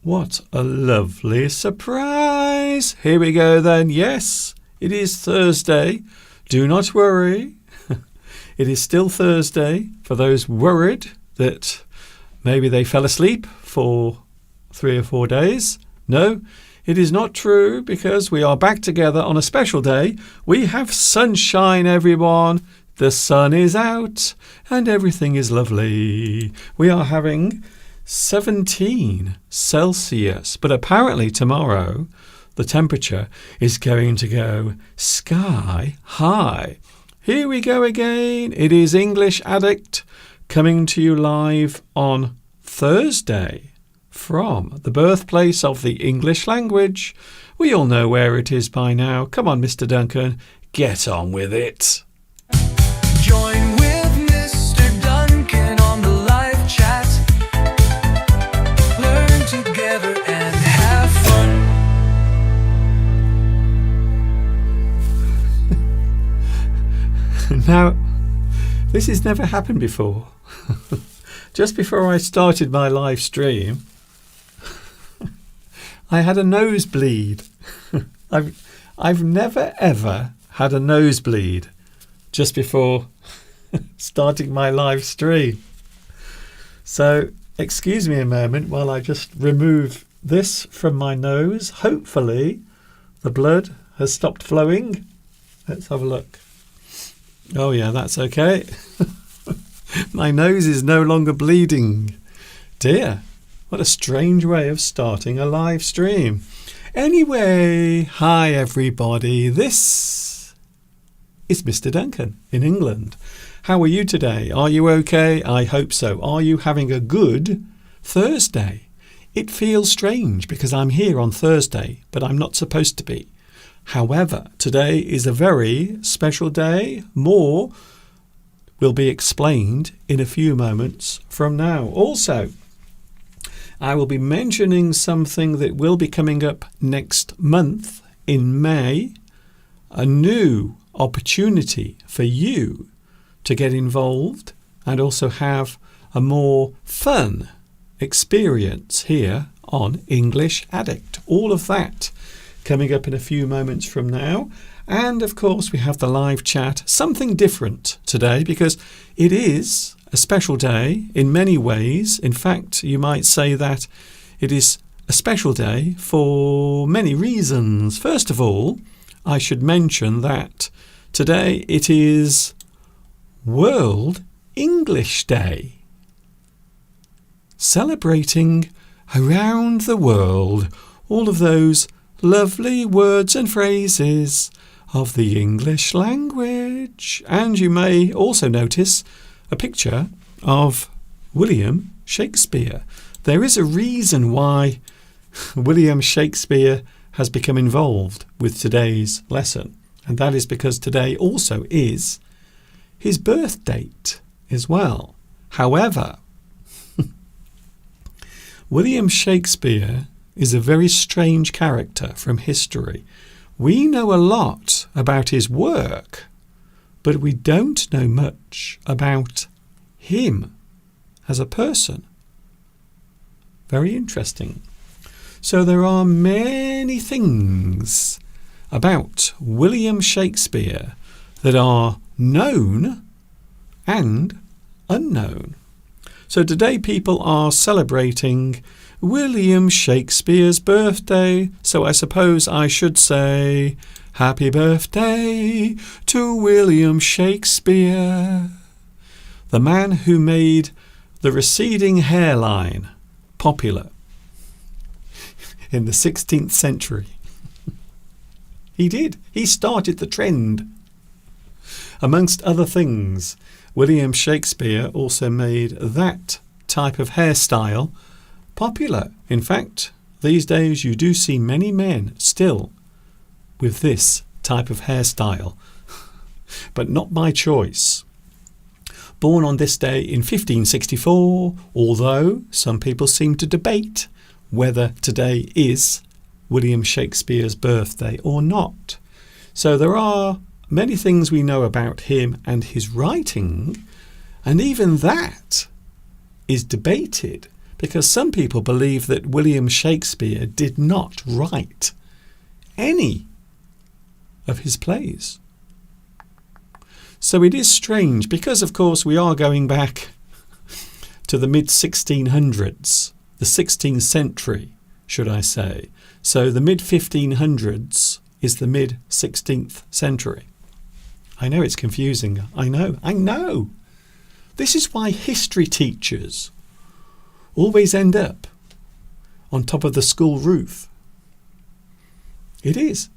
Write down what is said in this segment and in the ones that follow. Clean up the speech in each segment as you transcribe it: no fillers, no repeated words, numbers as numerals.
What a lovely surprise. Here we go then. Yes, it is Thursday. Do not worry. It is still Thursday for those worried that maybe they fell asleep for 3 or 4 days. No, it is not true, because we are back together on a special day. We have sunshine, everyone. The sun is out and everything is lovely. We are having 17 Celsius, but apparently tomorrow the temperature is going to go sky high. Here we go again. It is English Addict coming to you live on Thursday from the birthplace of the English language. We all know where it is by now. Come on, Mr. Duncan, get on with it. Join with Mr. Duncan on the live chat. Learn together and have fun. Now, this has never happened before. Just before I started my live stream, I had a nosebleed. I've never ever had a nosebleed just before starting my live stream. So excuse me a moment while I just remove this from my nose. Hopefully the blood has stopped flowing. Let's have a look. Oh yeah, that's okay. My nose is no longer bleeding. Dear, what a strange way of starting a live stream. Anyway, hi everybody. This is Mr. Duncan in England. How are you today? Are you okay? I hope so. Are you having a good Thursday? It feels strange because I'm here on Thursday, but I'm not supposed to be. However, today is a very special day. More will be explained in a few moments from now. Also, I will be mentioning something that will be coming up next month in May, a new opportunity for you to get involved and also have a more fun experience here on English Addict. All of that coming up in a few moments from now. And of course we have the live chat, something different today because it is a special day in many ways. In fact, you might say that it is a special day for many reasons. First of all, I should mention that today it is World English Day, celebrating around the world all of those lovely words and phrases of the English language. And you may also notice a picture of William Shakespeare. There is a reason why William Shakespeare has become involved with today's lesson, and that is because today also is his birth date as well. However, William Shakespeare is a very strange character from history. We know a lot about his work, but we don't know much about him as a person. Very interesting. So there are many things about William Shakespeare that are known and unknown. So today people are celebrating William Shakespeare's birthday, so I suppose I should say happy birthday to William Shakespeare, the man who made the receding hairline popular in the 16th century. He did. He started the trend. Amongst other things, William Shakespeare also made that type of hairstyle popular. In fact, these days you do see many men still with this type of hairstyle, but not by choice. Born on this day in 1564, although some people seem to debate whether today is William Shakespeare's birthday or not. So there are many things we know about him and his writing, and even that is debated because some people believe that William Shakespeare did not write any of his plays. So it is strange because, of course, we are going back to the mid-1600s, the 16th century, should I say. So the mid-1500s is the mid-16th century. I know it's confusing. I know. This is why history teachers always end up on top of the school roof. It is.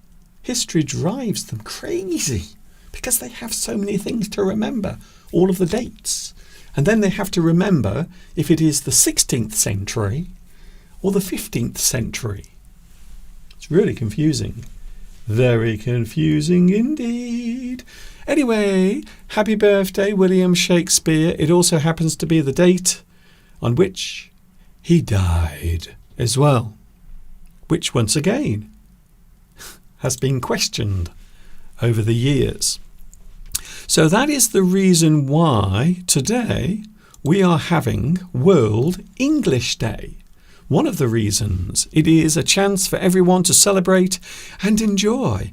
History drives them crazy because they have so many things to remember, all of the dates. And then they have to remember if it is the 16th century or the 15th century. It's really confusing. Very confusing indeed. Anyway, happy birthday, William Shakespeare. It also happens to be the date on which he died as well, which once again has been questioned over the years. So that is the reason why today we are having World English Day. One of the reasons. It is a chance for everyone to celebrate and enjoy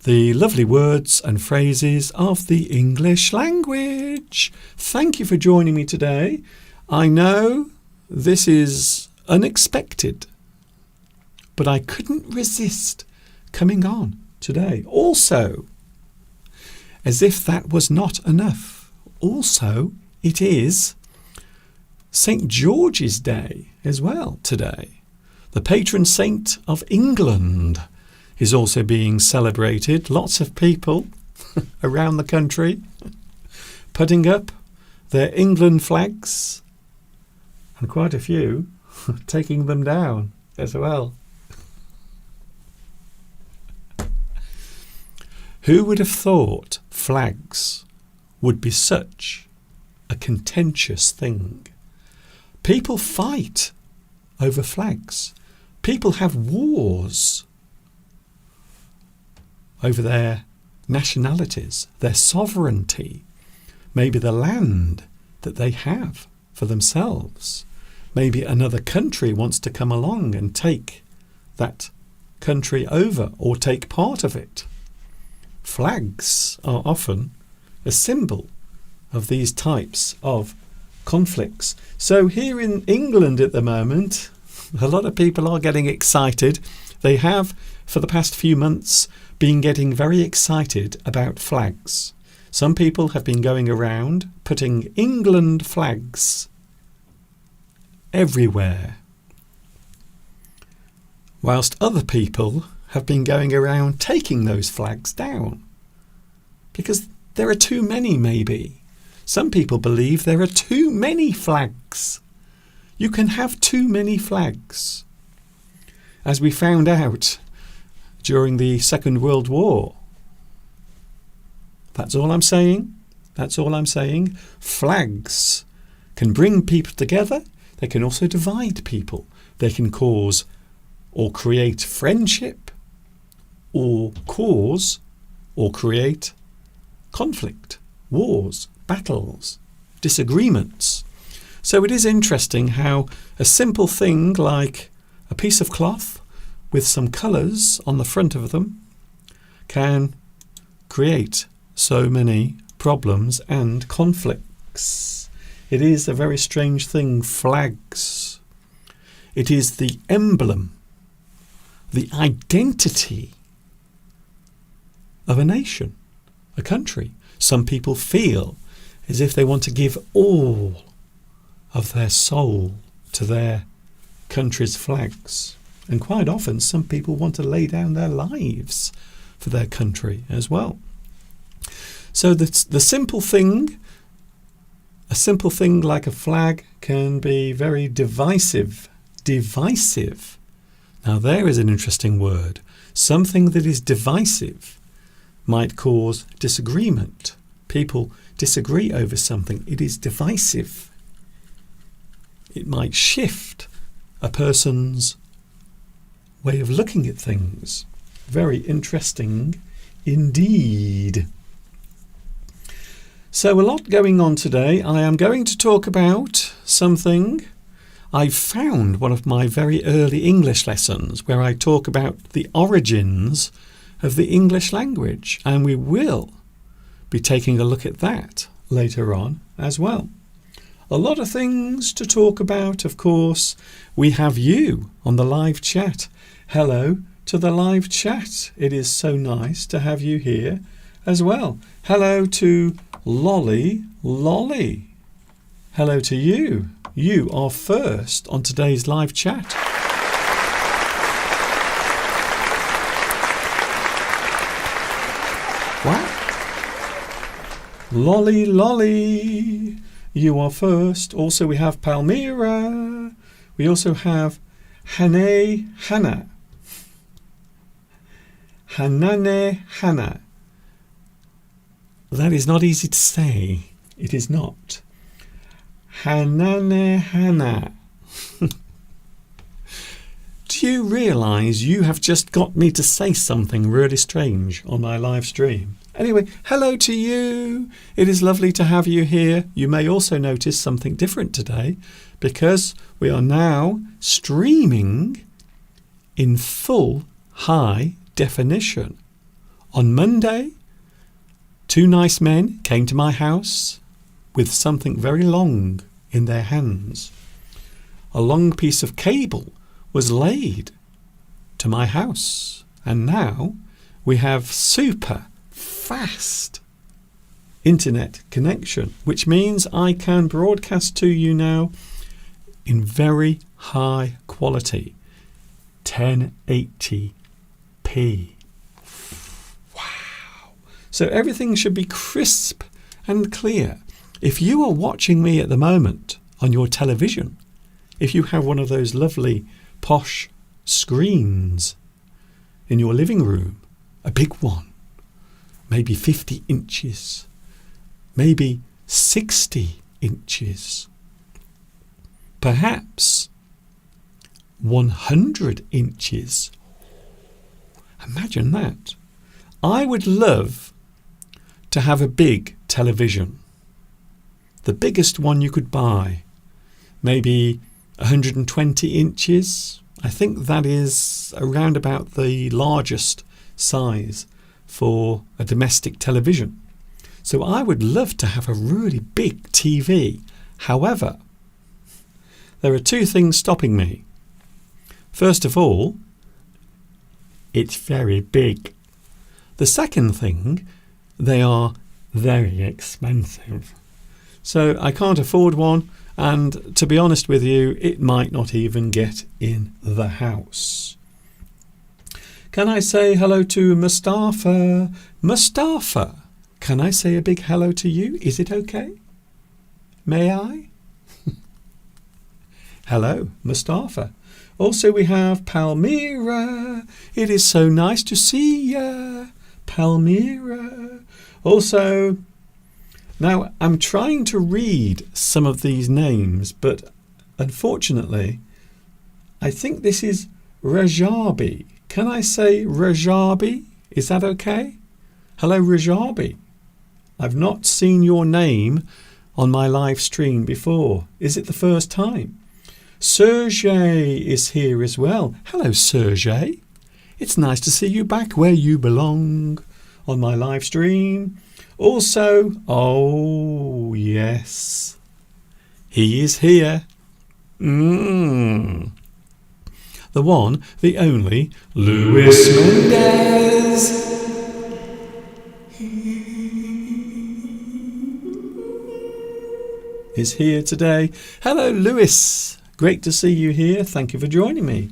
the lovely words and phrases of the English language. Thank you for joining me today. I know this is unexpected, but I couldn't resist coming on today. Also, as if that was not enough, also it is St. George's Day as well today. The patron saint of England is also being celebrated. Lots of people around the country putting up their England flags, and quite a few taking them down as well. Who would have thought flags would be such a contentious thing? People fight over flags. People have wars over their nationalities, their sovereignty, maybe the land that they have for themselves. Maybe another country wants to come along and take that country over or take part of it. Flags are often a symbol of these types of conflicts. So here in England at the moment, a lot of people are getting excited. They have, for the past few months, been getting very excited about flags. Some people have been going around putting England flags everywhere, whilst other people have been going around taking those flags down because there are too many, maybe. Some people believe there are too many flags. You can have too many flags. As we found out during the Second World War. That's all I'm saying. That's all I'm saying. Flags can bring people together. They can also divide people. They can cause or create friendship, or cause or create conflict, wars, battles, disagreements. So it is interesting how a simple thing like a piece of cloth with some colours on the front of them can create so many problems and conflicts. It is a very strange thing, flags. It is the emblem, the identity of a nation, a country. Some people feel as if they want to give all of their soul to their country's flags. And quite often some people want to lay down their lives for their country as well. So the simple thing, a simple thing like a flag can be very divisive. Divisive. Now there is an interesting word. Something that is divisive might cause disagreement. People disagree over something. It is divisive. It might shift a person's way of looking at things. Very interesting indeed. So a lot going on today. I am going to talk about something I've found one of my very early English lessons where I talk about the origins of the English language, and we will be taking a look at that later on as well. A lot of things to talk about, of course. We have you on the live chat. Hello to the live chat. It is so nice to have you here as well. Hello to Lolly. Hello to you. You are first on today's live chat. Wow. Lolly. You are first. Also, we have Palmyra. We also have Hanane Hannah. That is not easy to say. It is not. Hanane Hannah. Do you realise you have just got me to say something really strange on my live stream? Anyway, hello to you. It is lovely to have you here. You may also notice something different today because we are now streaming in full high definition. On Monday, two nice men came to my house with something very long in their hands. A long piece of cable was laid to my house, and now we have super fast internet connection, which means I can broadcast to you now in very high quality, 1080p. Wow. So everything should be crisp and clear. If you are watching me at the moment on your television, if you have one of those lovely posh screens in your living room, a big one, maybe 50 inches, maybe 60 inches, perhaps 100 inches. Imagine that. I would love to have a big television, the biggest one you could buy, maybe 120 inches. I think that is around about the largest size for a domestic television. So I would love to have a really big TV. However, there are two things stopping me. First of all, it's very big. The second thing, they are very expensive. So I can't afford one, and to be honest with you, it might not even get in the house. Can I say hello to Mustafa? Mustafa, can I say a big hello to you? Is it okay? May I? Hello, Mustafa. Also, we have Palmyra. It is so nice to see ya, Palmyra. Also, now I'm trying to read some of these names, but unfortunately, I think this is Rajabi. Can I say Rajabi? Is that okay? Hello, Rajabi. I've not seen your name on my live stream before. Is it the first time? Sergey is here as well. Hello, Sergey. It's nice to see you back where you belong on my live stream. Also, oh yes, he is here. The one, the only, Luis Mendez. Is here today. Hello, Luis. Great to see you here. Thank you for joining me.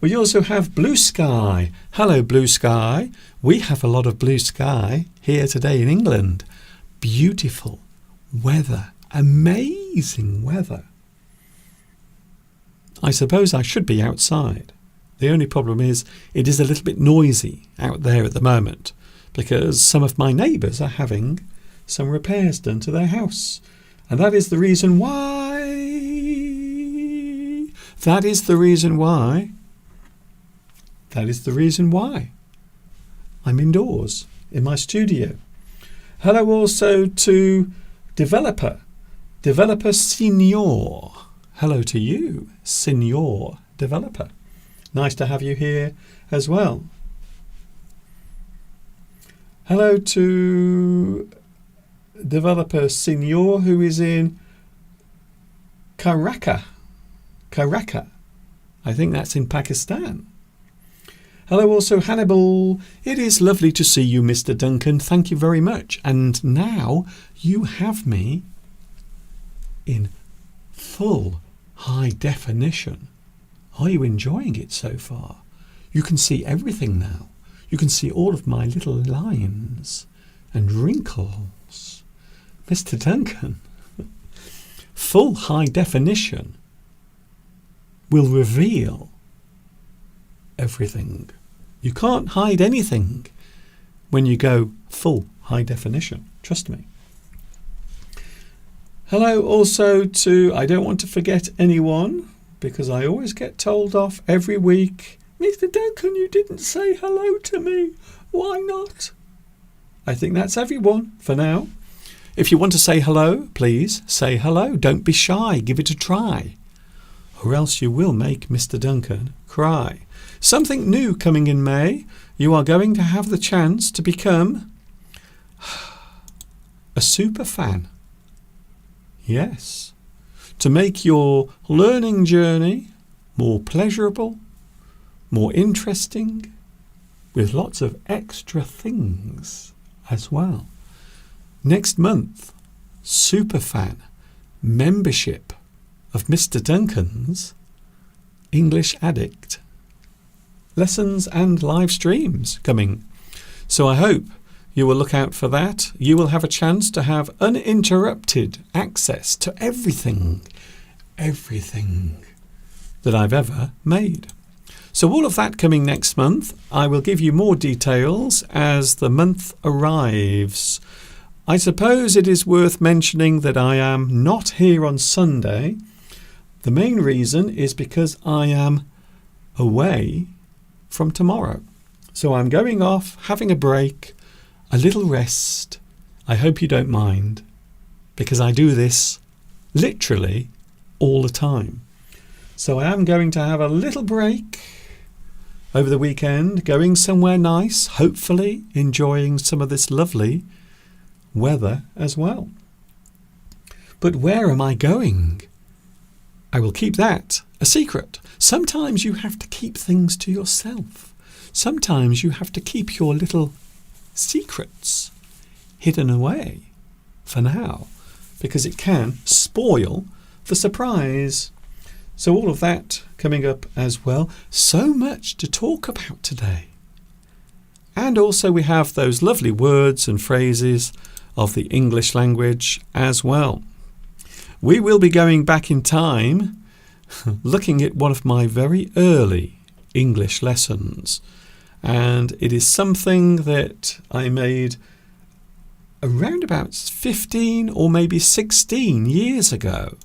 We also have Blue Sky. Hello, Blue Sky. We have a lot of blue sky here today in England. Beautiful weather. Amazing weather. I suppose I should be outside. The only problem is it is a little bit noisy out there at the moment because some of my neighbours are having some repairs done to their house. And that is the reason why. That is the reason why I'm indoors in my studio. Hello also to Developer Senior. hello to you, Senior Developer. Nice to have you here as well. Hello to Developer Senior, who is in Karachi. I think that's in Pakistan. Hello also Hannibal. It is lovely to see you, Mr. Duncan. Thank you very much. And now you have me in full high definition. Are you enjoying it so far? You can see everything now. You can see all of my little lines and wrinkles. Mr. Duncan, full high definition will reveal everything. You can't hide anything when you go full high definition. Trust me. Hello also to, I don't want to forget anyone because I always get told off every week, Mr. Duncan, you didn't say hello to me. Why not? I think that's everyone for now. If you want to say hello, please say hello. Don't be shy. Give it a try. Or else you will make Mr. Duncan cry. Something new coming in May. You are going to have the chance to become a super fan. Yes. To make your learning journey more pleasurable, more interesting, with lots of extra things as well. Next month, Superfan membership of Mr. Duncan's English Addict. Lessons and live streams coming. So I hope you will look out for that. You will have a chance to have uninterrupted access to everything that I've ever made. So all of that coming next month. I will give you more details as the month arrives. I suppose it is worth mentioning that I am not here on Sunday. The main reason is because I am away from tomorrow. So I'm going off, having a break, a little rest. I hope you don't mind, because I do this literally all the time. So I am going to have a little break over the weekend, going somewhere nice, hopefully enjoying some of this lovely weather as well. But where am I going? I will keep that a secret. Sometimes you have to keep things to yourself. Sometimes you have to keep your little secrets hidden away for now, because it can spoil the surprise. So all of that coming up as well. So much to talk about today. And also we have those lovely words and phrases of the English language as well. We will be going back in time, looking at one of my very early English lessons. And it is something that I made around about 15 or maybe 16 years ago.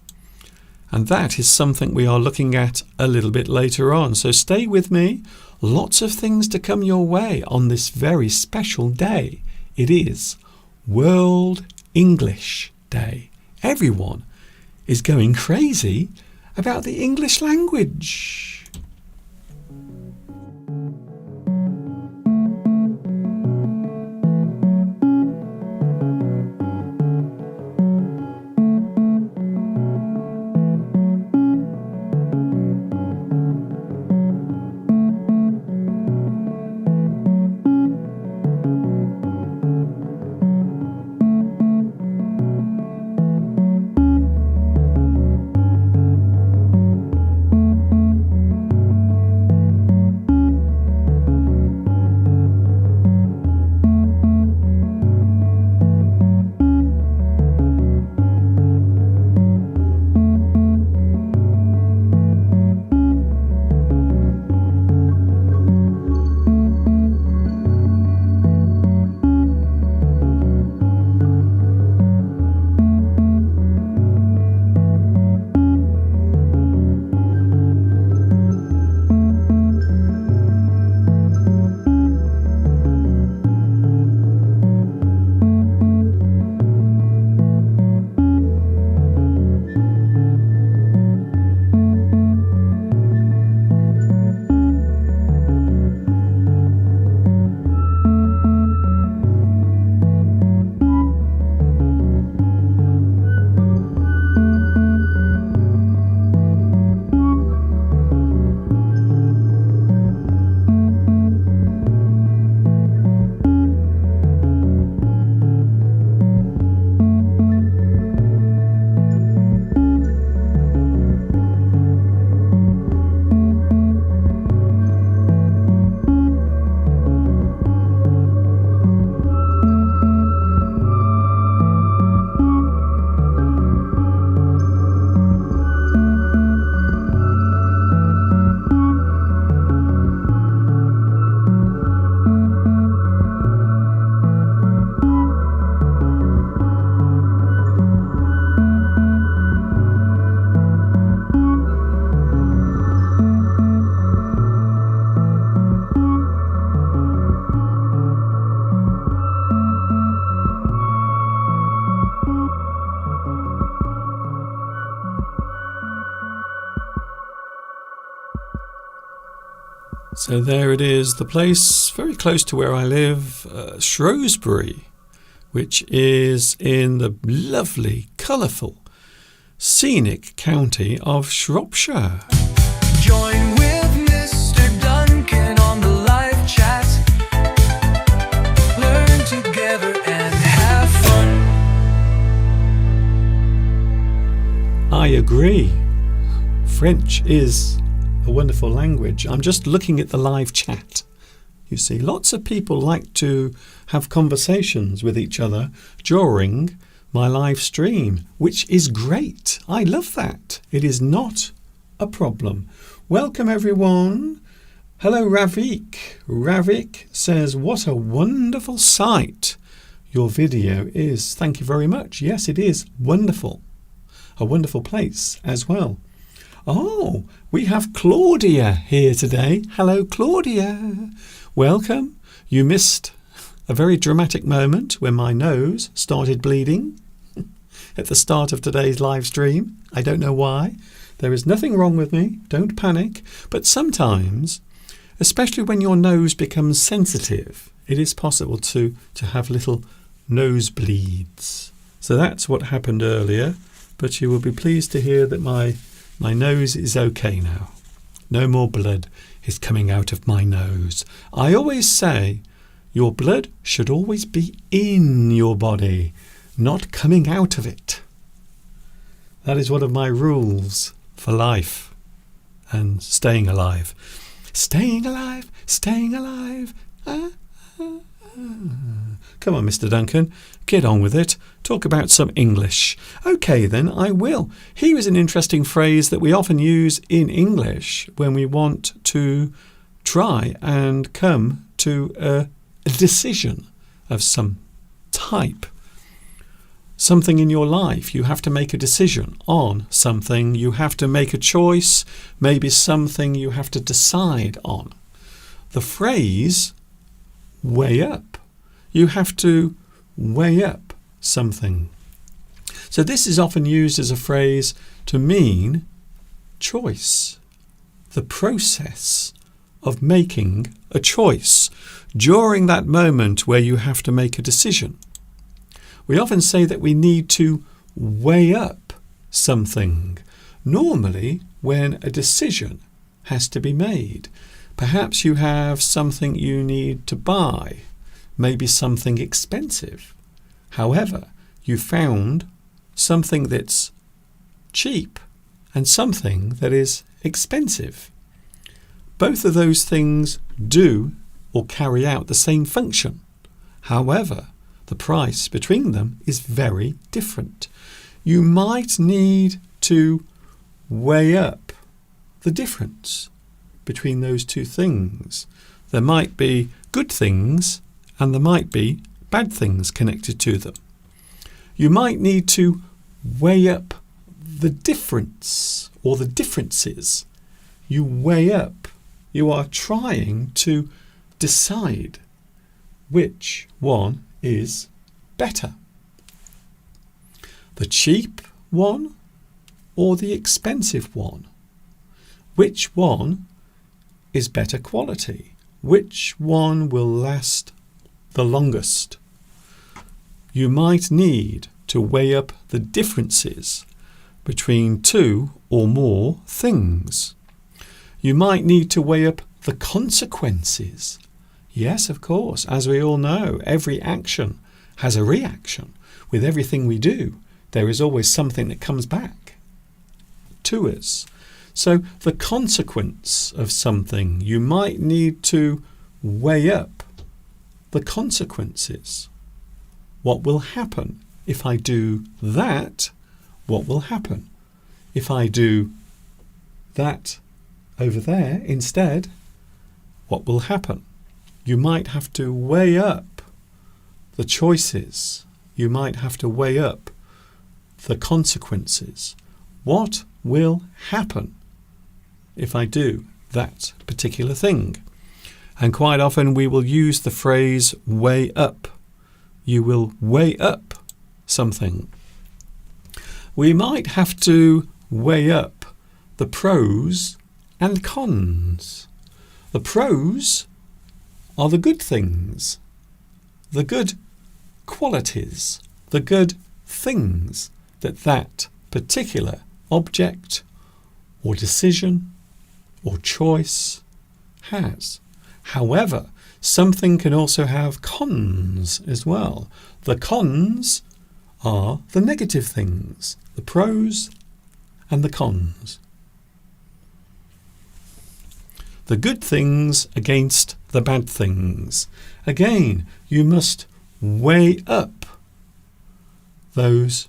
And that is something we are looking at a little bit later on. So stay with me. Lots of things to come your way on this very special day. It is World English Day. Everyone is going crazy about the English language. So there it is, the place very close to where I live, Shrewsbury, which is in the lovely, colourful, scenic county of Shropshire. Join with Mr. Duncan on the live chat. Learn together and have fun. I agree. French is a wonderful language. I'm just looking at the live chat. You see, lots of people like to have conversations with each other during my live stream, which is great. I love that. It is not a problem. Welcome everyone. Hello Ravik. Ravik says, what a wonderful sight your video is. Thank you very much. Yes, it is wonderful. A wonderful place as well. Oh, we have Claudia here today. Hello, Claudia. Welcome. You missed a very dramatic moment when my nose started bleeding at the start of today's live stream. I don't know why. There is nothing wrong with me. Don't panic. But sometimes, especially when your nose becomes sensitive, it is possible to have little nosebleeds. So that's what happened earlier. But you will be pleased to hear that my nose is okay now. No more blood is coming out of my nose. I always say your blood should always be in your body, not coming out of it. That is one of my rules for life and staying alive. Staying alive, staying alive. Come on, Mr. Duncan, get on with it. Talk about some English. Okay, then, I will. Here is an interesting phrase that we often use in English when we want to try and come to a decision of some type. Something in your life, you have to make a decision on something. You have to make a choice, maybe something you have to decide on. The phrase, weigh up. You have to weigh up something. So this is often used as a phrase to mean choice, the process of making a choice during that moment where you have to make a decision. We often say that we need to weigh up something, normally when a decision has to be made. Perhaps you have something you need to buy, maybe something expensive. However, you found something that's cheap and something that is expensive. Both of those things do or carry out the same function. However, the price between them is very different. You might need to weigh up the difference between those two things. There might be good things and there might be bad things connected to them. You might need to weigh up the difference or the differences. You weigh up. You are trying to decide which one is better. The cheap one or the expensive one? Which one is better quality? Which one will last the longest? You might need to weigh up the differences between two or more things. You might need to weigh up the consequences. Yes, of course, as we all know, every action has a reaction. With everything we do, there is always something that comes back to us. So the consequence of something, you might need to weigh up the consequences. What will happen if I do that? What will happen if I do that over there instead? What will happen? You might have to weigh up the choices. You might have to weigh up the consequences. What will happen if I do that particular thing? And quite often we will use the phrase weigh up. You will weigh up something. We might have to weigh up the pros and cons. The pros are the good things, the good qualities, the good things that particular object or decision or choice has. However, something can also have cons as well. The cons are the negative things, the pros and the cons. The good things against the bad things. Again, you must weigh up those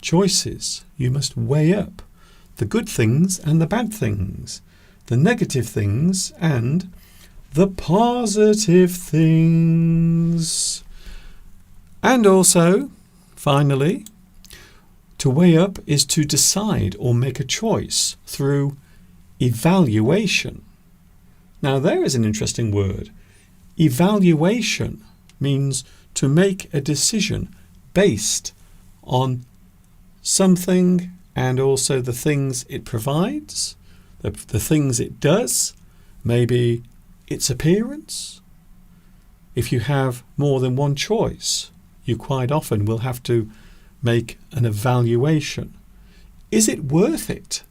choices. You must weigh up the good things and the bad things, the negative things and the positive things. And also, finally, to weigh up is to decide or make a choice through evaluation. Now, there is an interesting word. Evaluation means to make a decision based on something and also the things it provides, the things it does, maybe its appearance. If you have more than one choice, you quite often will have to make an evaluation. Is it worth it?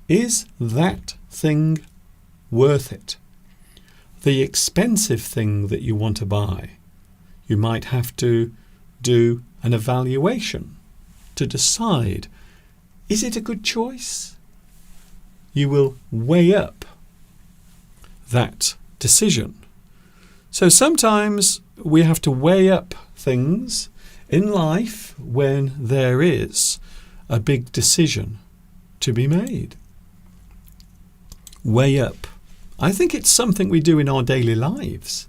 Is that thing worth it? The expensive thing that you want to buy, you might have to do an evaluation to decide, is it a good choice? You will weigh up that decision. So sometimes we have to weigh up things in life when there is a big decision to be made. Weigh up. I think it's something we do in our daily lives.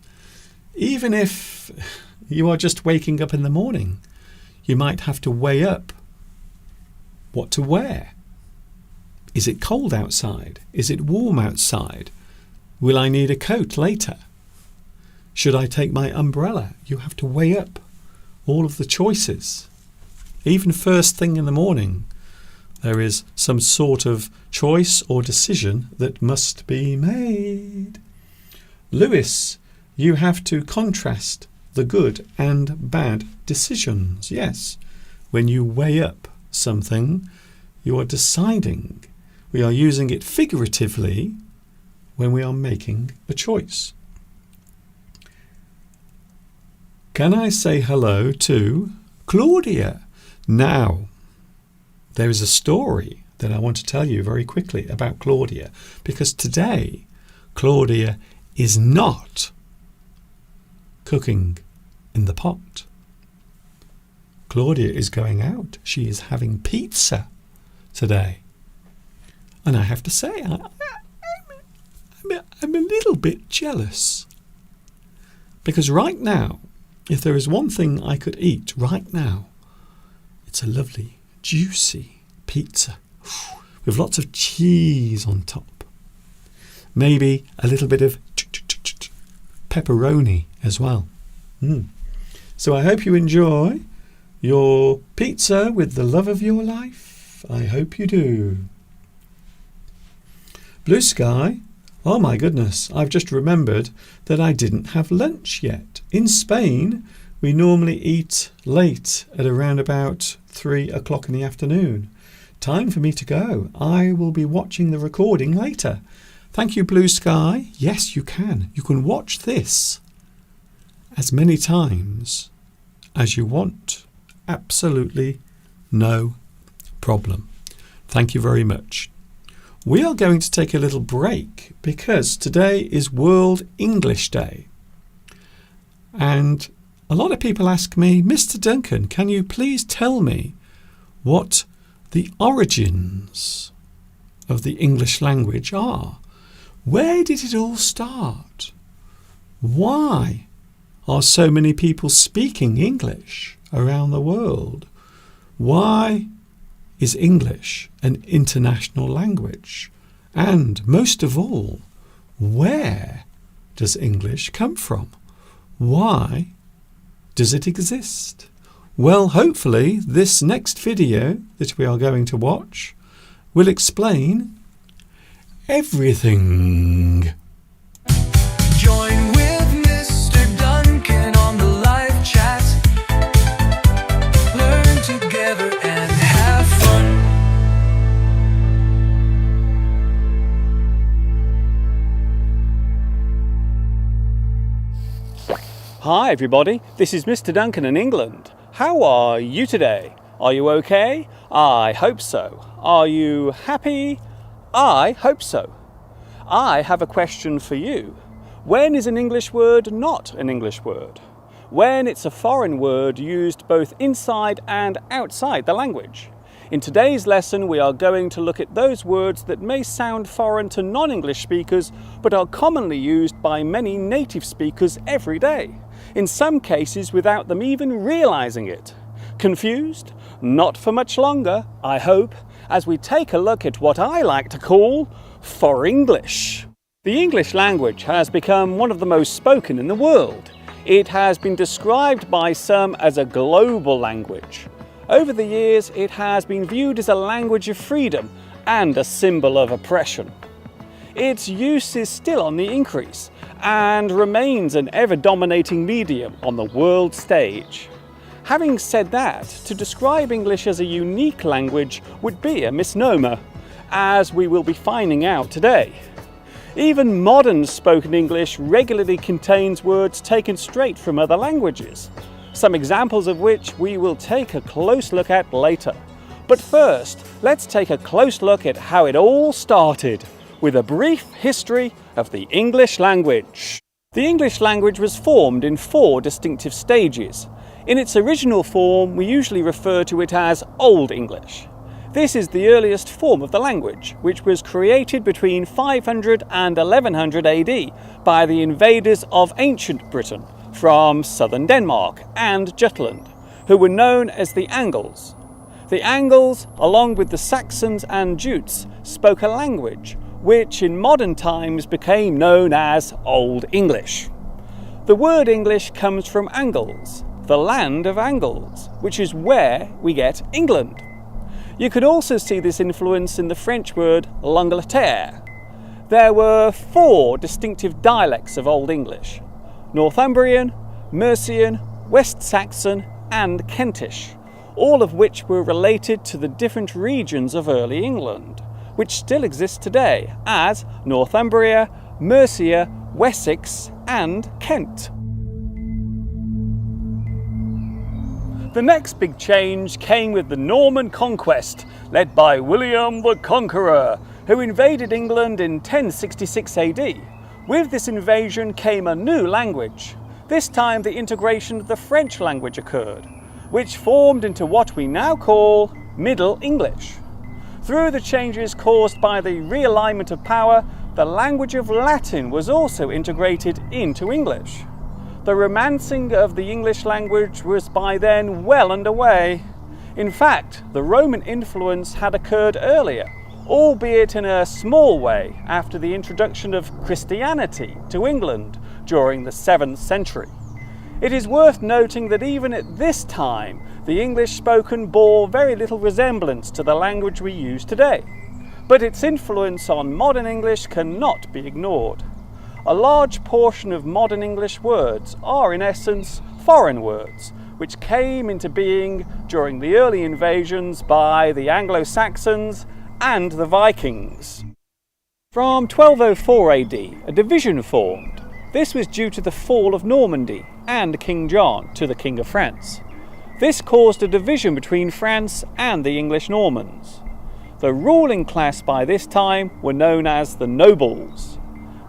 Even if you are just waking up in the morning, you might have to weigh up what to wear. Is it cold outside? Is it warm outside? Will I need a coat later? Should I take my umbrella? You have to weigh up all of the choices. Even first thing in the morning, there is some sort of choice or decision that must be made. Lewis, you have to contrast the good and bad decisions. Yes, when you weigh up something, you are deciding. We are using it figuratively when we are making a choice. Can I say hello to Claudia? Now, there is a story that I want to tell you very quickly about Claudia, because today Claudia is not cooking in the pot. Claudia is going out. She is having pizza today. And I have to say, I'm a little bit jealous. Because right now, if there is one thing I could eat right now, it's a lovely, juicy pizza with lots of cheese on top. Maybe a little bit of pepperoni as well. So I hope you enjoy your pizza with the love of your life. I hope you do. Blue sky. Oh my goodness, I've just remembered that I didn't have lunch yet. In Spain, we normally eat late at around about 3 o'clock in the afternoon. Time for me to go. I will be watching the recording later. Thank you, Blue Sky. Yes, you can. You can watch this as many times as you want. Absolutely no problem. Thank you very much. We are going to take a little break because today is World English Day. And a lot of people ask me, Mr. Duncan, can you please tell me what the origins of the English language are? Where did it all start? Why are so many people speaking English around the world? Why is English an international language? And most of all, where does English come from? Why does it exist? Well, hopefully this next video that we are going to watch will explain everything Hi everybody, this is Mr. Duncan in England. How are you today? Are you okay? I hope so. Are you happy? I hope so. I have a question for you. When is an English word not an English word? When it's a foreign word used both inside and outside the language. In today's lesson, we are going to look at those words that may sound foreign to non-English speakers, but are commonly used by many native speakers every day, in some cases without them even realizing it. Confused? Not for much longer, I hope, as we take a look at what I like to call For-English. The English language has become one of the most spoken in the world. It has been described by some as a global language. Over the years, it has been viewed as a language of freedom and a symbol of oppression. Its use is still on the increase and remains an ever-dominating medium on the world stage. Having said that, to describe English as a unique language would be a misnomer, as we will be finding out today. Even modern spoken English regularly contains words taken straight from other languages, some examples of which we will take a close look at later. But first, let's take a close look at how it all started, with a brief history of the English language. The English language was formed in 4 distinctive stages. In its original form, we usually refer to it as Old English. This is the earliest form of the language, which was created between 500 and 1100 AD by the invaders of ancient Britain from southern Denmark and Jutland, who were known as the Angles. The Angles, along with the Saxons and Jutes, spoke a language which in modern times became known as Old English. The word English comes from Angles, the land of Angles, which is where we get England. You could also see this influence in the French word l'Angleterre. There were 4 distinctive dialects of Old English: Northumbrian, Mercian, West Saxon and Kentish, all of which were related to the different regions of early England, which still exist today as Northumbria, Mercia, Wessex and Kent. The next big change came with the Norman conquest, led by William the Conqueror, who invaded England in 1066 AD. With this invasion came a new language. This time the integration of the French language occurred, which formed into what we now call Middle English. Through the changes caused by the realignment of power, the language of Latin was also integrated into English. The romancing of the English language was by then well underway. In fact, the Roman influence had occurred earlier, albeit in a small way, after the introduction of Christianity to England during the 7th century. It is worth noting that even at this time, the English spoken bore very little resemblance to the language we use today. But its influence on modern English cannot be ignored. A large portion of modern English words are in essence foreign words, which came into being during the early invasions by the Anglo-Saxons and the Vikings. From 1204 AD, a division formed. This was due to the fall of Normandy and King John to the King of France. This caused a division between France and the English Normans. The ruling class by this time were known as the nobles.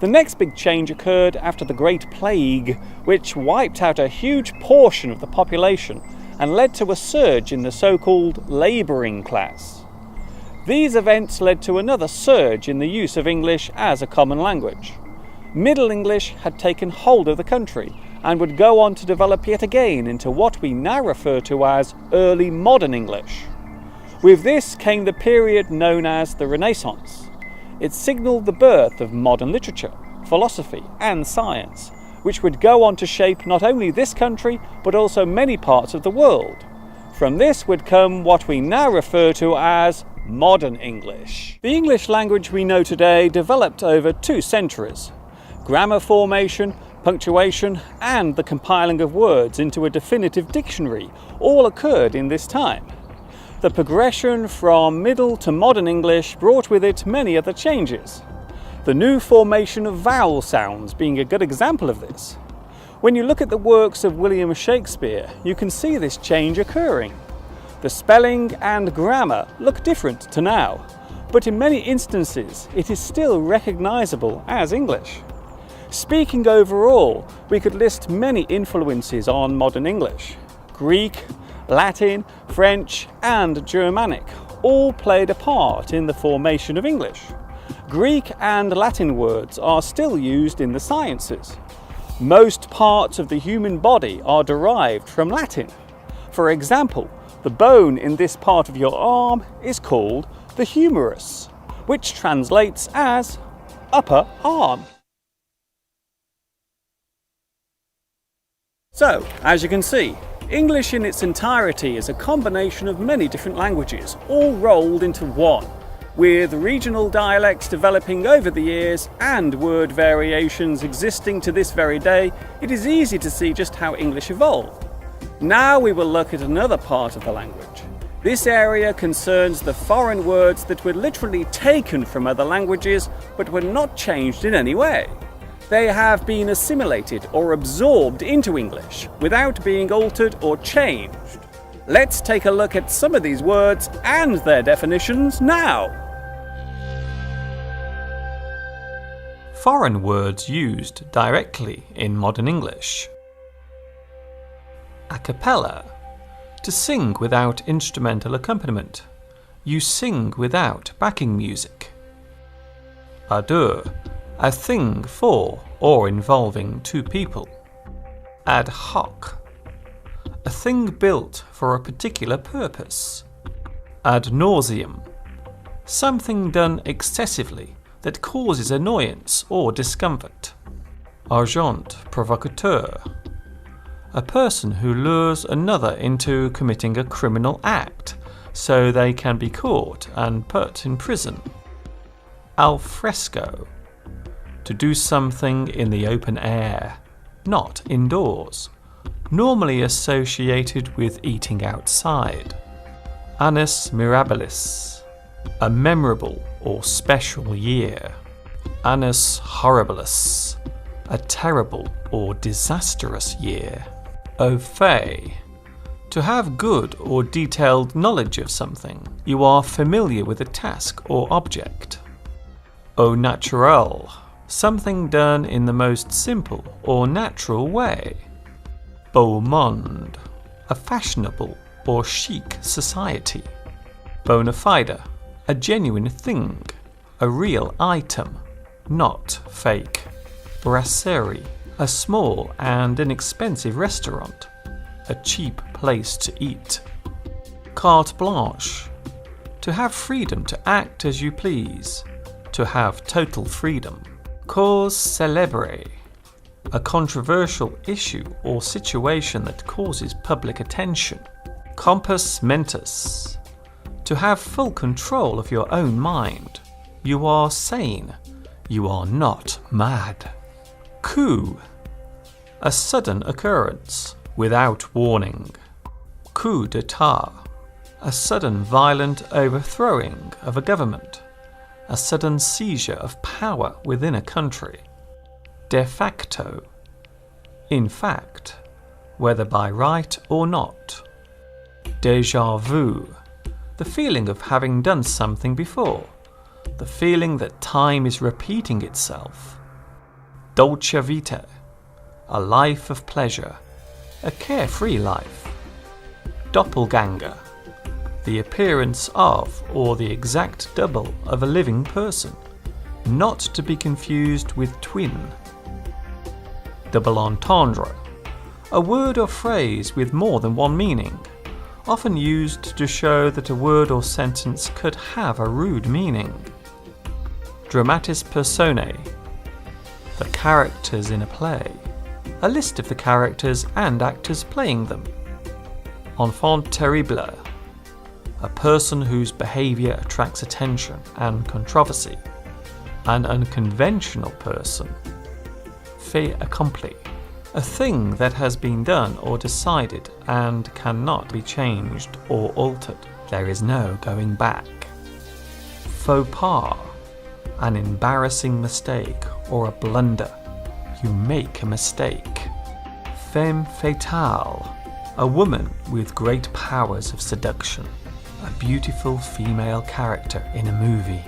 The next big change occurred after the Great Plague, which wiped out a huge portion of the population and led to a surge in the so-called labouring class. These events led to another surge in the use of English as a common language. Middle English had taken hold of the country and would go on to develop yet again into what we now refer to as early modern English. With this came the period known as the Renaissance. It signalled the birth of modern literature, philosophy and science, which would go on to shape not only this country but also many parts of the world. From this would come what we now refer to as modern English. The English language we know today developed over 2 centuries. Grammar formation, punctuation and the compiling of words into a definitive dictionary all occurred in this time. The progression from Middle to Modern English brought with it many other changes. The new formation of vowel sounds being a good example of this. When you look at the works of William Shakespeare, you can see this change occurring. The spelling and grammar look different to now, but in many instances it is still recognisable as English. Speaking overall, we could list many influences on modern English. Greek, Latin, French and Germanic all played a part in the formation of English. Greek and Latin words are still used in the sciences. Most parts of the human body are derived from Latin. For example, the bone in this part of your arm is called the humerus, which translates as upper arm. So, as you can see, English in its entirety is a combination of many different languages, all rolled into one. With regional dialects developing over the years and word variations existing to this very day, it is easy to see just how English evolved. Now we will look at another part of the language. This area concerns the foreign words that were literally taken from other languages but were not changed in any way. They have been assimilated or absorbed into English without being altered or changed. Let's take a look at some of these words and their definitions now. Foreign words used directly in modern English. A cappella, to sing without instrumental accompaniment. You sing without backing music. À deux, a thing for or involving two people. Ad hoc, a thing built for a particular purpose. Ad nauseam, something done excessively that causes annoyance or discomfort. Agent provocateur, a person who lures another into committing a criminal act so they can be caught and put in prison. Al fresco, to do something in the open air, not indoors, normally associated with eating outside. Annus mirabilis, a memorable or special year. Annus horribilis, a terrible or disastrous year. Au fait, to have good or detailed knowledge of something, you are familiar with a task or object. Au naturel, something done in the most simple or natural way. Beau monde, a fashionable or chic society. Bona fide, a genuine thing, a real item, not fake. Brasserie, a small and inexpensive restaurant, a cheap place to eat. Carte blanche, to have freedom to act as you please, to have total freedom. Cause célèbre, a controversial issue or situation that causes public attention. Compos mentis, to have full control of your own mind. You are sane, you are not mad. Coup, a sudden occurrence, without warning. Coup d'état, a sudden violent overthrowing of a government, a sudden seizure of power within a country. De facto, in fact, whether by right or not. Déjà vu, the feeling of having done something before, the feeling that time is repeating itself. Dolce vita, a life of pleasure, a carefree life. Doppelganger, the appearance of or the exact double of a living person, not to be confused with twin. Double entendre, a word or phrase with more than one meaning, often used to show that a word or sentence could have a rude meaning. Dramatis personae, the characters in a play, a list of the characters and actors playing them. Enfant terrible, a person whose behaviour attracts attention and controversy. An unconventional person. Fait accompli, a thing that has been done or decided and cannot be changed or altered. There is no going back. Faux pas, an embarrassing mistake or a blunder. You make a mistake. Femme fatale, a woman with great powers of seduction, a beautiful female character in a movie.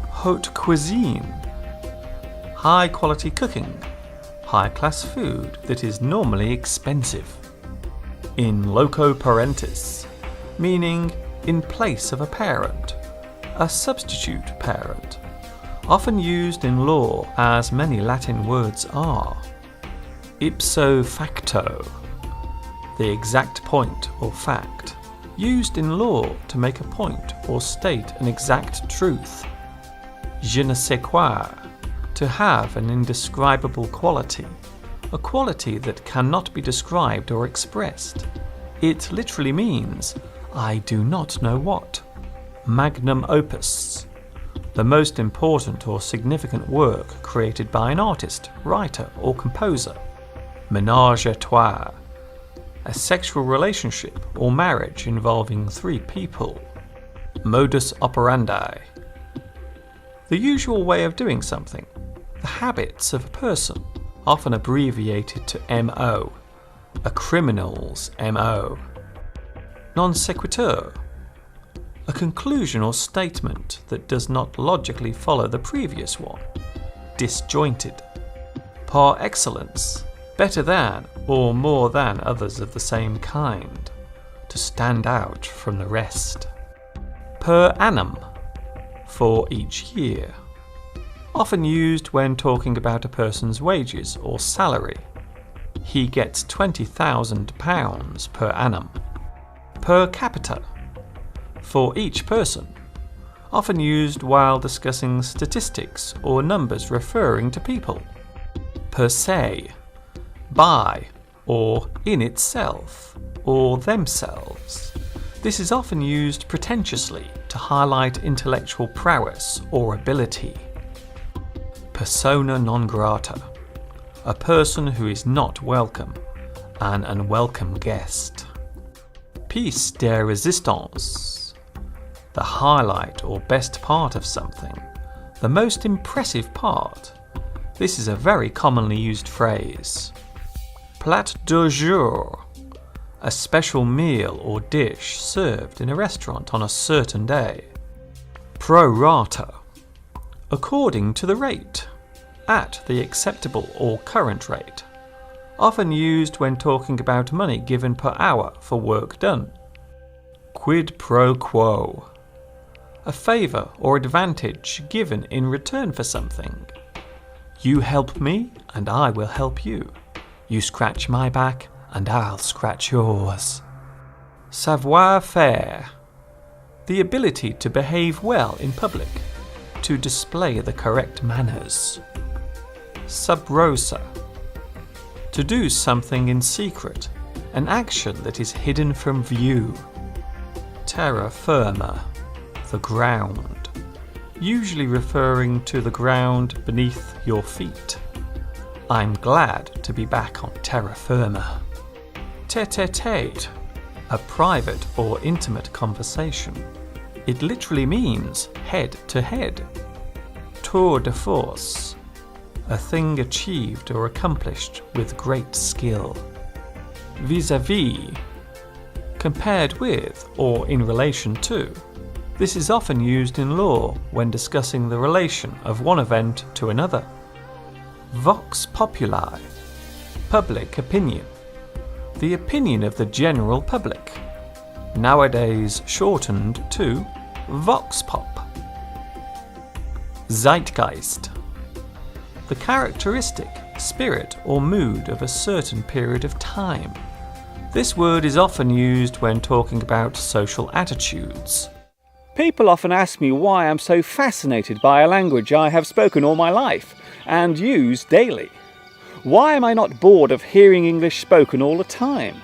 Haute cuisine, high quality cooking, high class food that is normally expensive. In loco parentis, meaning in place of a parent, a substitute parent, often used in law as many Latin words are. Ipso facto, the exact point or fact, used in law to make a point or state an exact truth. Je ne sais quoi, to have an indescribable quality, a quality that cannot be described or expressed. It literally means, I do not know what. Magnum opus, the most important or significant work created by an artist, writer or composer. Ménage à trois, a sexual relationship or marriage involving 3 people. Modus operandi, the usual way of doing something, the habits of a person, often abbreviated to MO, a criminal's MO. Non sequitur, a conclusion or statement that does not logically follow the previous one. Disjointed. Par excellence, better than or more than others of the same kind, to stand out from the rest. Per annum, for each year, often used when talking about a person's wages or salary. He gets £20,000 per annum. Per capita, for each person, often used while discussing statistics or numbers referring to people. Per se, by or in itself or themselves. This is often used pretentiously to highlight intellectual prowess or ability. Persona non grata, a person who is not welcome, an unwelcome guest. Pièce de résistance, the highlight or best part of something, the most impressive part. This is a very commonly used phrase. Plat du jour, a special meal or dish served in a restaurant on a certain day. Pro rata, according to the rate, at the acceptable or current rate, often used when talking about money given per hour for work done. Quid pro quo, a favour or advantage given in return for something. You help me and I will help you. You scratch my back and I'll scratch yours. Savoir-faire, the ability to behave well in public, to display the correct manners. Sub rosa, to do something in secret, an action that is hidden from view. Terra firma, the ground, usually referring to the ground beneath your feet. I'm glad to be back on terra firma. Tête-à-tête, a private or intimate conversation. It literally means head to head. Tour de force, a thing achieved or accomplished with great skill. Vis-à-vis, compared with or in relation to. This is often used in law when discussing the relation of one event to another. Vox populi, public opinion, the opinion of the general public, nowadays shortened to vox pop. Zeitgeist, the characteristic, spirit or mood of a certain period of time. This word is often used when talking about social attitudes. People often ask me why I'm so fascinated by a language I have spoken all my life and use daily. Why am I not bored of hearing English spoken all the time?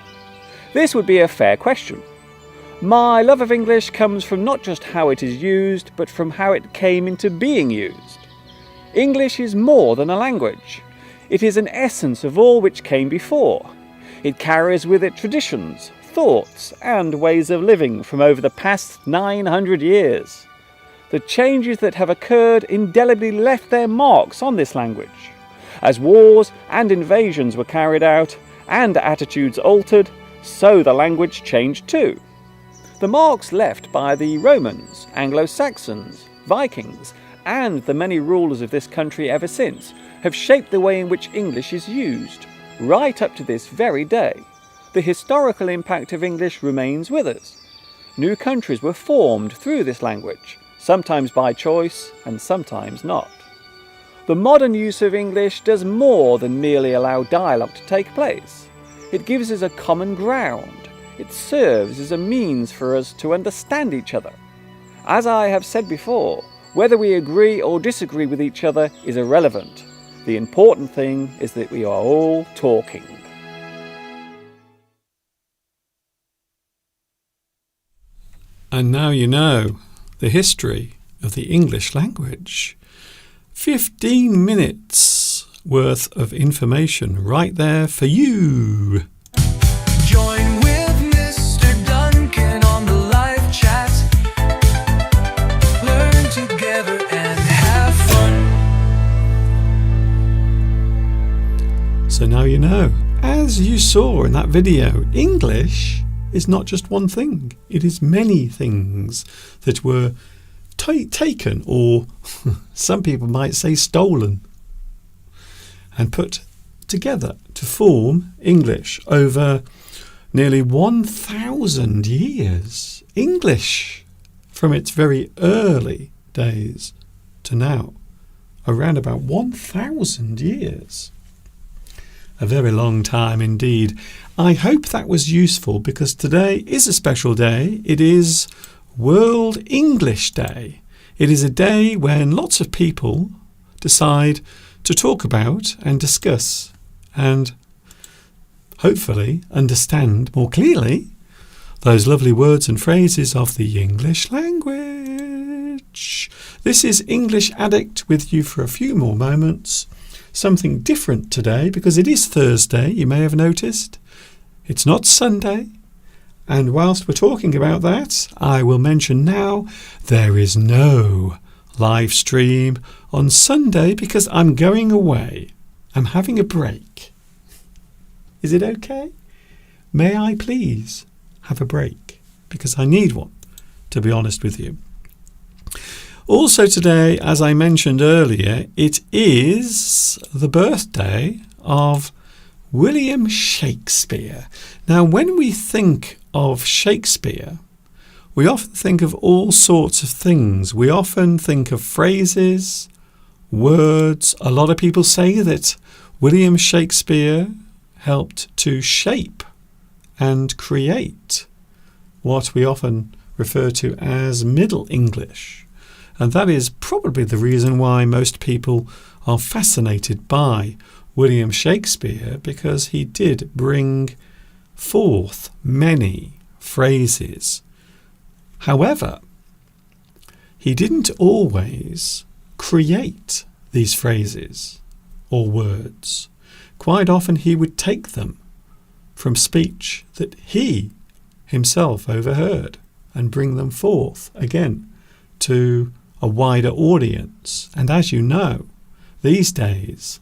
This would be a fair question. My love of English comes from not just how it is used, but from how it came into being used. English is more than a language. It is an essence of all which came before. It carries with it traditions, thoughts, and ways of living from over the past 900 years. The changes that have occurred indelibly left their marks on this language, as wars and invasions were carried out, and attitudes altered, so the language changed too. The marks left by the Romans, Anglo-Saxons, Vikings, and the many rulers of this country ever since have shaped the way in which English is used, right up to this very day. The historical impact of English remains with us. New countries were formed through this language, sometimes by choice and sometimes not. The modern use of English does more than merely allow dialogue to take place. It gives us a common ground. It serves as a means for us to understand each other. As I have said before, whether we agree or disagree with each other is irrelevant. The important thing is that we are all talking. And now you know the history of the English language. 15 minutes worth of information right there for you. Join with Mr. Duncan on the live chat. Learn together and have fun. So now you know. As you saw in that video, English is not just one thing. It is many things that were taken, or some people might say stolen, and put together to form English over nearly 1,000 years. English, from its very early days to now, around about 1,000 years. A very long time indeed. I hope that was useful, because today is a special day. It is World English Day. It is a day when lots of people decide to talk about and discuss and hopefully understand more clearly those lovely words and phrases of the English language. This is English Addict with you for a few more moments. Something different today, because it is Thursday, you may have noticed. It's not Sunday. And whilst we're talking about that, I will mention now there is no live stream on Sunday because I'm going away. I'm having a break. Is it okay? May I please have a break? Because I need one, to be honest with you. Also today, as I mentioned earlier, it is the birthday of William Shakespeare. Now, when we think of Shakespeare, we often think of all sorts of things. We often think of phrases, words. A lot of people say that William Shakespeare helped to shape and create what we often refer to as Middle English. And that is probably the reason why most people are fascinated by William Shakespeare, because he did bring forth many phrases. However, he didn't always create these phrases or words. Quite often he would take them from speech that he himself overheard and bring them forth again to a wider audience. And as you know, these days,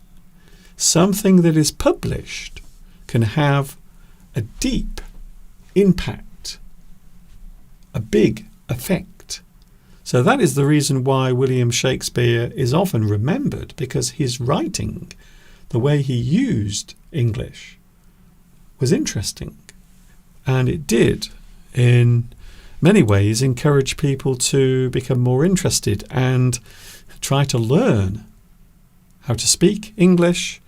something that is published can have a deep impact, a big effect. So that is the reason why William Shakespeare is often remembered, because his writing, the way he used English, was interesting. And it did, in many ways, encourage people to become more interested and try to learn how to speak English,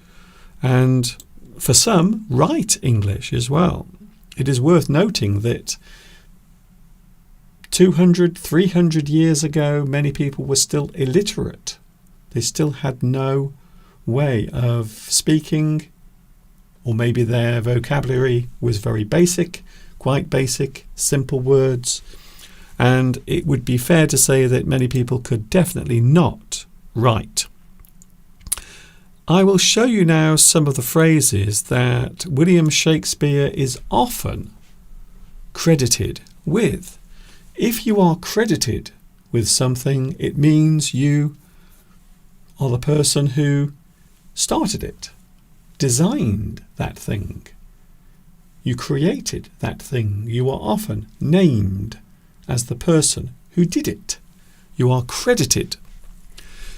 and for some, write English as well. It is worth noting that 200, 300 years ago, many people were still illiterate. They still had no way of speaking, or maybe their vocabulary was very basic, quite basic, simple words. And it would be fair to say that many people could definitely not write. I will show you now some of the phrases that William Shakespeare is often credited with. If you are credited with something, it means you are the person who started it, designed that thing. You created that thing. You are often named as the person who did it. You are credited.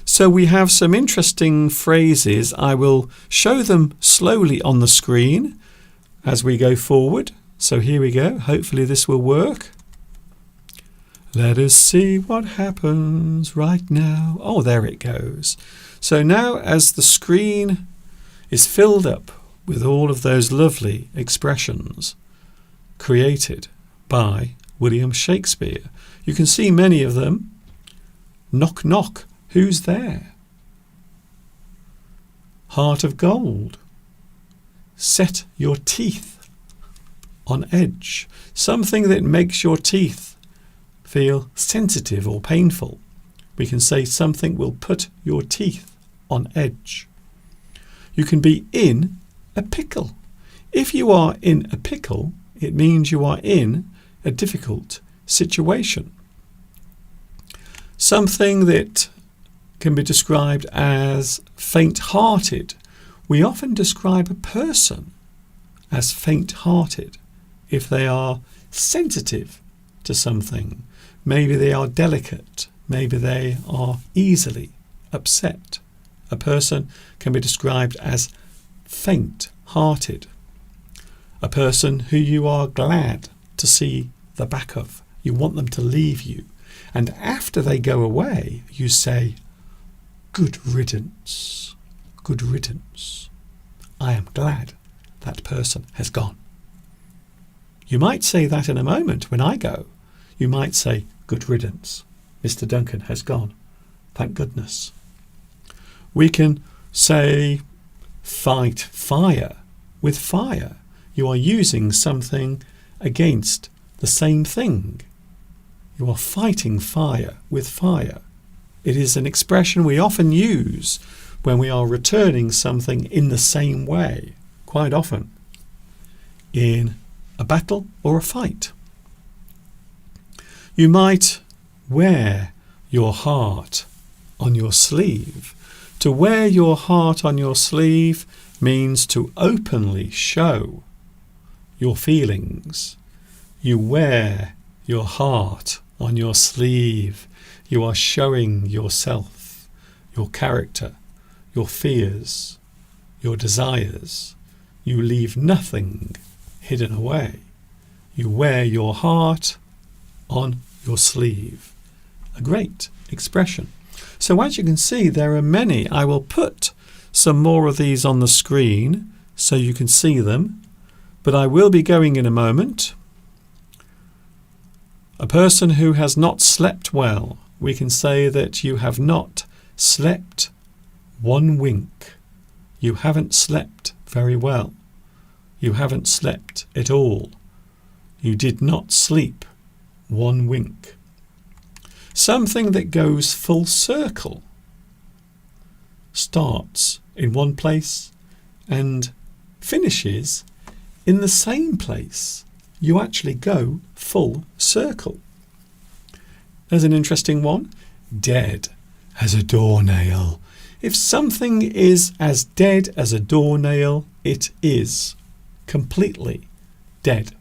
So we have some interesting phrases. I will show them slowly on the screen as we go forward. So here we go. Hopefully this will work. Let us see what happens right now. Oh, there it goes. So now as the screen is filled up with all of those lovely expressions created by William Shakespeare, you can see many of them. Knock, knock. Who's there? Heart of gold. Set your teeth on edge. Something that makes your teeth feel sensitive or painful. We can say something will put your teeth on edge. You can be in a pickle. If you are in a pickle, it means you are in a difficult situation. Something that can be described as faint-hearted. We often describe a person as faint-hearted if they are sensitive to something. Maybe they are delicate. Maybe they are easily upset. A person can be described as faint-hearted. A person who you are glad to see the back of. You want them to leave you. And after they go away, you say, good riddance. Good riddance. I am glad that person has gone. You might say that in a moment when I go. You might say, good riddance. Mr. Duncan has gone. Thank goodness. We can say, fight fire with fire. You are using something against the same thing. You are fighting fire with fire. It is an expression we often use when we are returning something in the same way, quite often, in a battle or a fight. You might wear your heart on your sleeve. To wear your heart on your sleeve means to openly show your feelings. You wear your heart on your sleeve. You are showing yourself, your character, your fears, your desires. You leave nothing hidden away. You wear your heart on your sleeve. A great expression. So as you can see, there are many. I will put some more of these on the screen so you can see them, but I will be going in a moment. A person who has not slept well. We can say that you have not slept one wink. You haven't slept very well. You haven't slept at all. You did not sleep one wink. Something that goes full circle. Starts in one place and finishes in the same place. You actually go full circle. There's an interesting one. Dead as a doornail. If something is as dead as a doornail, it is completely dead.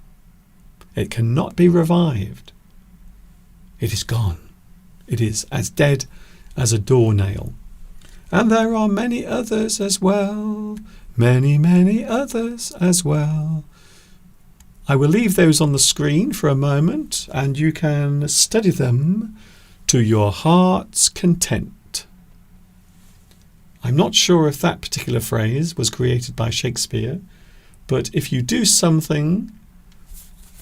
It cannot be revived. It is gone. It is as dead as a doornail. And there are many others as well. Many, many others as well. I will leave those on the screen for a moment and you can study them to your heart's content. I'm not sure if that particular phrase was created by Shakespeare, but if you do something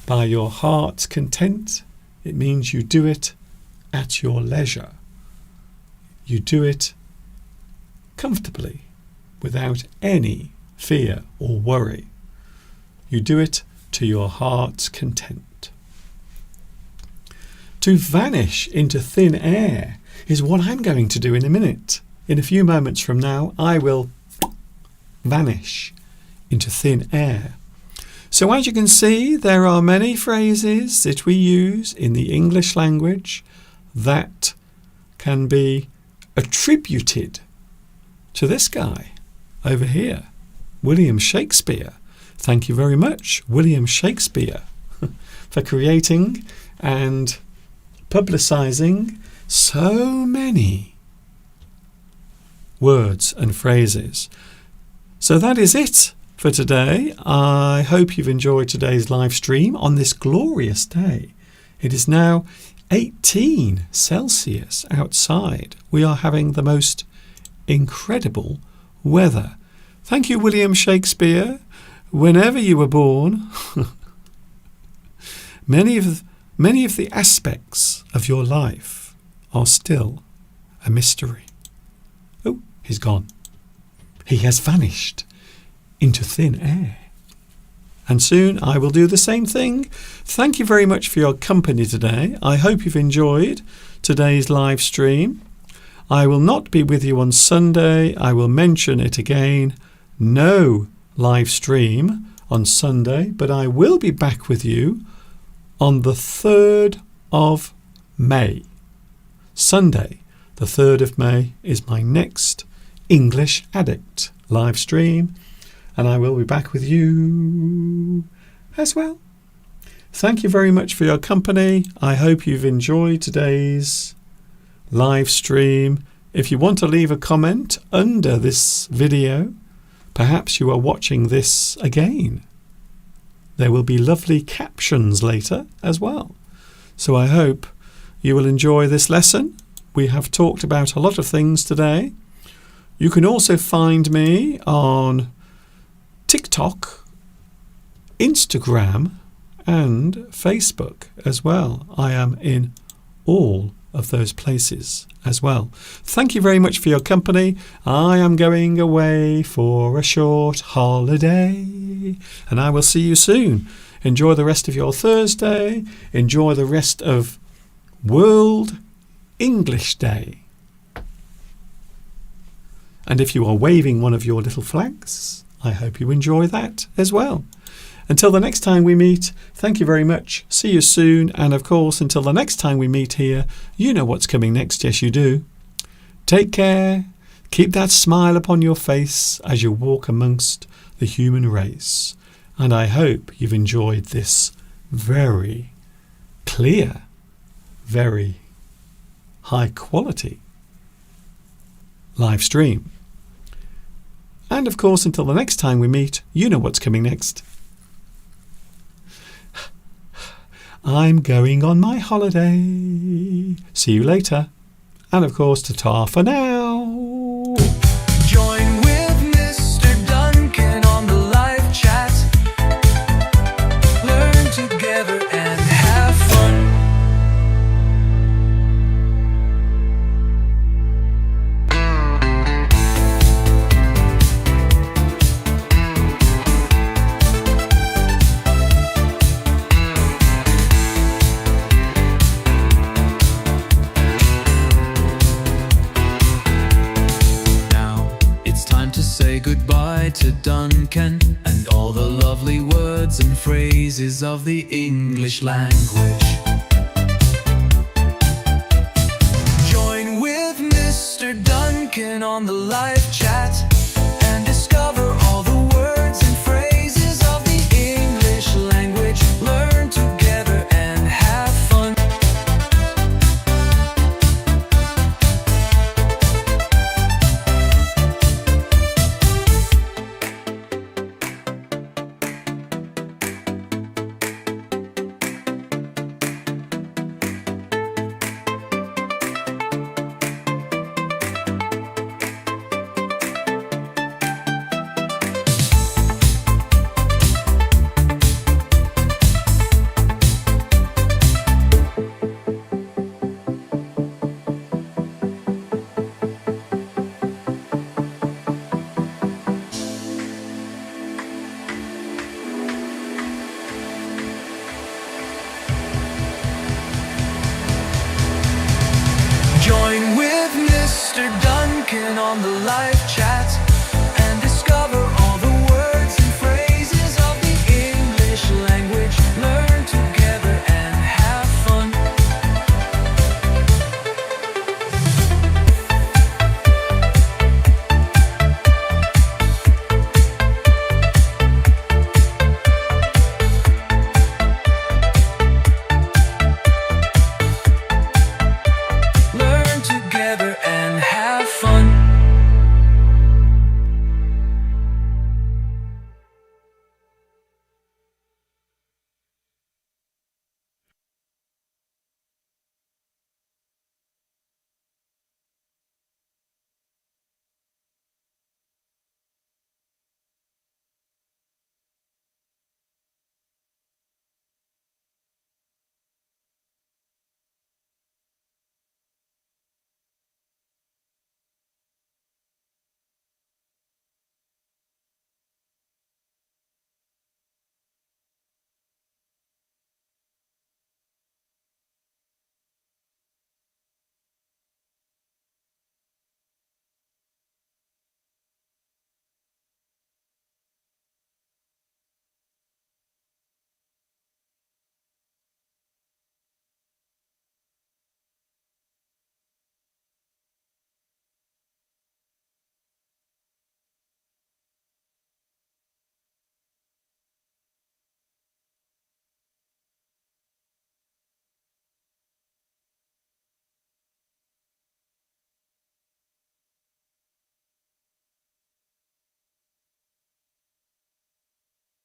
by your heart's content, it means you do it at your leisure. You do it comfortably, without any fear or worry. You do it to your heart's content. To vanish into thin air is what I'm going to do in a minute. In a few moments from now, I will vanish into thin air. So as you can see, there are many phrases that we use in the English language that can be attributed to this guy over here, William Shakespeare. Thank you very much, William Shakespeare, for creating and publicising so many words and phrases. So that is it for today. I hope you've enjoyed today's live stream on this glorious day. It is now 18 Celsius outside. We are having the most incredible weather. Thank you, William Shakespeare. Whenever you were born, many of the aspects of your life are still a mystery. Oh, he's gone. He has vanished into thin air. And soon I will do the same thing. Thank you very much for your company today. I hope you've enjoyed today's live stream. I will not be with you on Sunday. I will mention it again. No live stream on Sunday, but I will be back with you on the 3rd of May. Sunday, the 3rd of May, is my next English Addict live stream, and I will be back with you as well. Thank you very much for your company. I hope you've enjoyed today's live stream. If you want to leave a comment under this video, perhaps you are watching this again. There will be lovely captions later as well. So I hope you will enjoy this lesson. We have talked about a lot of things today. You can also find me on TikTok, Instagram, and Facebook as well. I am in all of those places as well. Thank you very much for your company. I am going away for a short holiday, and I will see you soon. Enjoy the rest of your Thursday. Enjoy the rest of World English Day. And if you are waving one of your little flags, I hope you enjoy that as well. Until the next time we meet, thank you very much. See you soon. And of course, until the next time we meet here, you know what's coming next. Yes, you do. Take care. Keep that smile upon your face as you walk amongst the human race. And I hope you've enjoyed this very clear, very high quality live stream. And of course, until the next time we meet, you know what's coming next. I'm going on my holiday. See you later. And of course, ta-ta for now. Join with Mr. Duncan on the live chat. Learn together and have fun. Say goodbye to Duncan and all the lovely words and phrases of the English language. Join with Mr. Duncan on the live chat and discover all the words and phrases of the English language. Learn together and have fun. Join with Mr. Duncan on the live chat